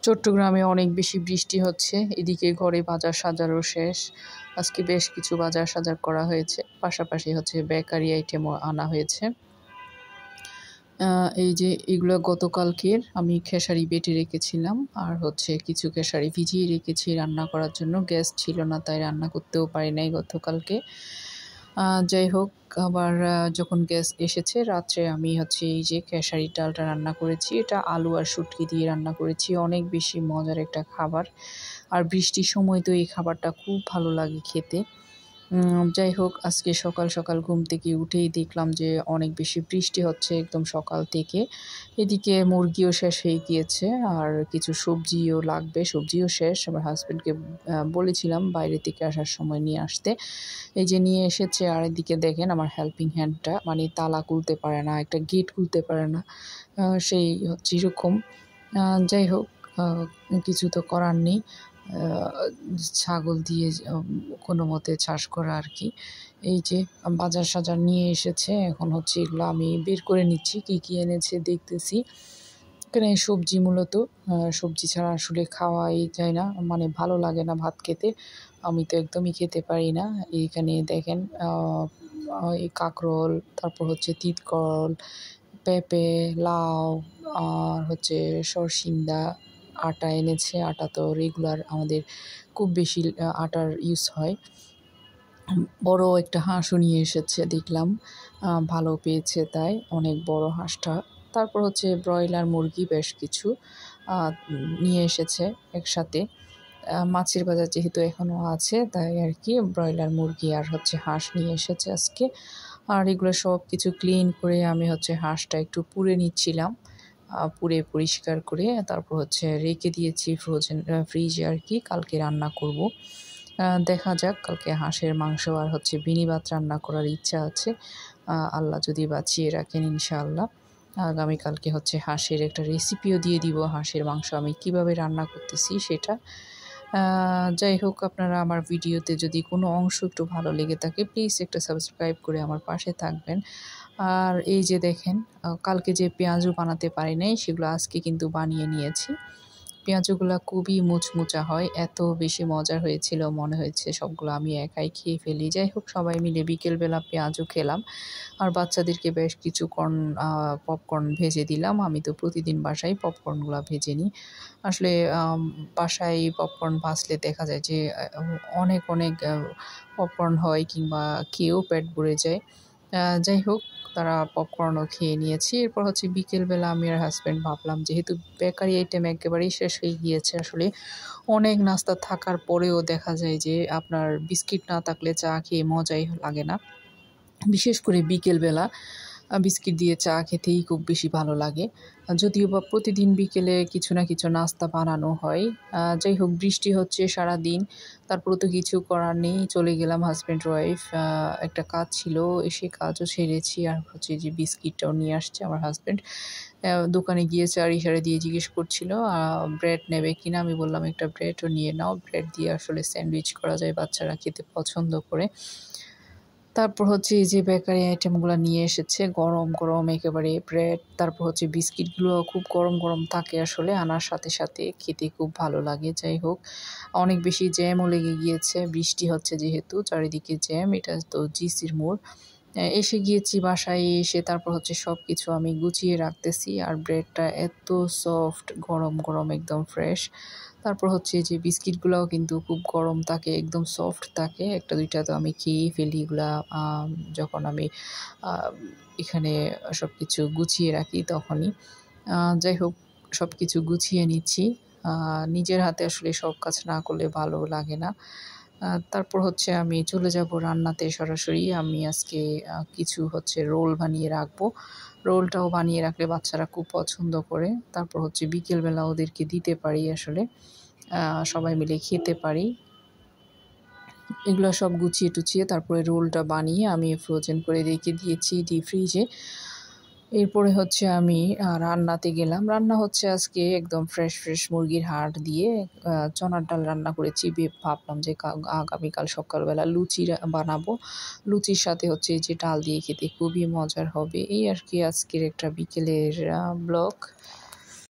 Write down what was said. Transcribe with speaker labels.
Speaker 1: চট্টগ্রামে অনেক বেশি বৃষ্টি হচ্ছে। এদিকে ঘরে বাজার সাজারও শেষ। আজকে বেশ কিছু বাজার সাজার করা হয়েছে। পাশাপাশি হচ্ছে বেকারি আইটেমও আনা হয়েছে। এই যে এগুলো গতকালকের আমি খেসারি বেটে রেখেছিলাম, আর হচ্ছে কিছু খেসারি ভিজিয়ে রেখেছি রান্না করার জন্য। গ্যাস ছিল না, তাই রান্না করতেও পারি নাই গতকালকে। যাই হোক, আবার যখন গ্যাস এসেছে রাত্রে আমি হচ্ছে এই যে খেসারির ডালটা রান্না করেছি। এটা আলু আর শুটকি দিয়ে রান্না করেছি। অনেক বেশি মজার একটা খাবার, আর বৃষ্টির সময় তো এই খাবারটা খুব ভালো লাগে খেতে। যাই হোক, আজকে সকাল সকাল ঘুম থেকে উঠেই দেখলাম যে অনেক বেশি বৃষ্টি হচ্ছে একদম সকাল থেকে। এদিকে মুরগিও শেষ হয়ে গিয়েছে, আর কিছু সবজিও লাগবে, সবজিও শেষ। আমার হাজব্যান্ডকে বলেছিলাম বাইরে থেকে আসার সময় নিয়ে আসতে। এই যে নিয়ে এসেছে। আর এদিকে দেখেন আমার হেল্পিং হ্যান্ডটা মানে তালা খুলতে পারে না, একটা গেট খুলতে পারে না, সেই হচ্ছে এরকম। যাই হোক, কিছু তো করার নেই। ছাগল দিয়ে কোনো মতে চাষ করা আর কি। এই যে বাজার সাজার নিয়ে এসেছে, এখন হচ্ছে এগুলো আমি বের করে নিচ্ছি, কী কী এনেছে দেখতেছি। এখানে সবজি মূলত, সবজি ছাড়া আসলে খাওয়াই যায় না, মানে ভালো লাগে না ভাত খেতে। আমি তো একদমই খেতে পারি না। এইখানে দেখেন এই কাঁকরোল, তারপর হচ্ছে তিতকল, পেঁপে, লাউ, আর হচ্ছে সরসিন্দা। আটা এনেছে। আটা তো রেগুলার আমাদের খুব বেশি আটার ইউজ হয়। বড় একটা হাঁসও নিয়ে এসেছে দেখলাম, ভালো পেয়েছে তাই, অনেক বড় হাঁসটা। তারপর হচ্ছে ব্রয়লার মুরগি বেশ কিছু নিয়ে এসেছে একসাথে। মাছের বাজার যেহেতু এখনও আছে, তাই আর কি ব্রয়লার মুরগি আর হচ্ছে হাঁস নিয়ে এসেছে আজকে। আর এগুলো সব কিছু ক্লিন করে আমি হচ্ছে হাঁসটা একটু পুড়ে নিচ্ছিলাম, পুড়ে পরিষ্কার করে তারপর হচ্ছে রেখে দিয়েছি ফ্রিজে আর কি, কালকে রান্না করব। দেখা যাক, কালকে হাঁসের মাংস আর হচ্ছে বিনি ভাত রান্না করার ইচ্ছা আছে। আল্লাহ যদি বাঁচিয়ে রাখেন ইনশাআল্লাহ। আগামীকালকে হচ্ছে হাঁসের একটা রেসিপিও দিয়ে দিব, হাঁসের মাংস আমি কিভাবে রান্না করতেছি সেটা। যাই হোক, আপনারা আমার ভিডিওতে যদি কোনো অংশ একটু ভালো লেগে থাকে প্লিজ একটা সাবস্ক্রাইব করে আমার পাশে থাকবেন। আর এই যে দেখেন, কালকে যে পেঁয়াজু বানাতে পারি নাই সেগুলো আজকে কিন্তু বানিয়ে নিয়েছি। পেঁয়াজুগুলো খুবই মুচমুচা হয়, এত বেশি মজার হয়েছিল, মনে হয়েছে সবগুলো আমি একাই খেয়ে ফেলি। যাই হোক, সবাই মিলে বিকেলবেলা পেঁয়াজু খেলাম, আর বাচ্চাদেরকে বেশ কিছু পপকর্ন ভেজে দিলাম। আমি তো প্রতিদিন বাসায় পপকর্নগুলো ভেজে নিই। আসলে বাসায় পপকর্ন ভাজলে দেখা যায় যে অনেক অনেক পপকর্ন হয়, কিংবা খেয়েও পেট ভরে যায়। যাই হোক, তারা পপকর্নও খেয়ে নিয়েছি। এরপর হচ্ছে বিকেলবেলা আমি আর হাজব্যান্ড ভাবলাম, যেহেতু বেকারি আইটেম একেবারেই শেষ হয়ে গিয়েছে, আসলে অনেক নাস্তা থাকার পরেও দেখা যায় যে আপনার বিস্কিট না থাকলে চা খেয়ে মজাই লাগে না। বিশেষ করে বিকেলবেলা বিস্কিট দিয়ে চা খেতেই খুব বেশি ভালো লাগে। যদিও বা প্রতিদিন বিকেলে কিছু না কিছু নাস্তা বানানো হয়। যাই হোক, বৃষ্টি হচ্ছে সারাদিন, তারপরে তো কিছু করার নেই। চলে গেলাম হাজব্যান্ড ওয়াইফ, একটা কাজ ছিল, এসে কাজও সেরেছি। আর হচ্ছে যে বিস্কিটটাও নিয়ে আসছে আমার হাজব্যান্ড। দোকানে গিয়ে চার ইশারা দিয়ে জিজ্ঞেস করছিল ব্রেড নেবে কিনা। আমি বললাম একটা ব্রেডও নিয়ে নাও, ব্রেড দিয়ে আসলে স্যান্ডউইচ করা যায়, বাচ্চারা খেতে পছন্দ করে। তারপর হচ্ছে এই যে বেকারি আইটেমগুলো নিয়ে এসেছে, গরম গরম একেবারে ব্রেড, তারপর হচ্ছে বিস্কিটগুলো খুব গরম গরম থাকে, আসলে আনার সাথে সাথে খেতে খুব ভালো লাগে। যাই হোক, অনেক বেশি জ্যামও লেগে গিয়েছে, বৃষ্টি হচ্ছে যেহেতু চারিদিকে জ্যাম। এটা তো জিসির মোড়। এসে গিয়েছি বাসায়, এসে তারপর হচ্ছে সব কিছু আমি গুছিয়ে রাখতেছি। আর ব্রেডটা এত সফট, গরম গরম একদম ফ্রেশ। তারপর হচ্ছে যে বিস্কিটগুলোও কিন্তু খুব গরম থাকে, একদম সফট থাকে। একটা দুইটা তো আমি খেয়েই ফেলি এগুলা, যখন আমি এখানে সব কিছু গুছিয়ে রাখি তখনই। যাই হোক, সব কিছু গুছিয়ে নিচ্ছি। নিজের হাতে আসলে সব কাজ না করলে ভালো লাগে না। তারপর হচ্ছে আমি চলে যাব রান্নাতে সরাসরি। আমি আজকে কিছু হচ্ছে রোল বানিয়ে রাখবো। রোলটাও বানিয়ে রাখলে বাচ্চারা খুব পছন্দ করে। তারপর হচ্ছে বিকেলবেলা ওদেরকে দিতে পারি, আসলে সবাই মিলে খেতে পারি। এগুলো সব গুছিয়ে টুছিয়ে তারপরে রোলটা বানিয়ে আমি ফ্রোজেন করে রেখে দিয়েছি ডিপ ফ্রিজে। এরপরে হচ্ছে আমি রান্নাতে গেলাম। রান্না হচ্ছে আজকে একদম ফ্রেশ ফ্রেশ মুরগির হাড় দিয়ে চনার ডাল রান্না করেছি। ভাবলাম যে আগামীকাল সকালবেলা লুচি বানাবো। লুচির সাথে হচ্ছে এই যে ডাল দিয়ে খেতে খুবই মজার হবে। এই আর কি আজকের একটা বিকেলের ব্লগ।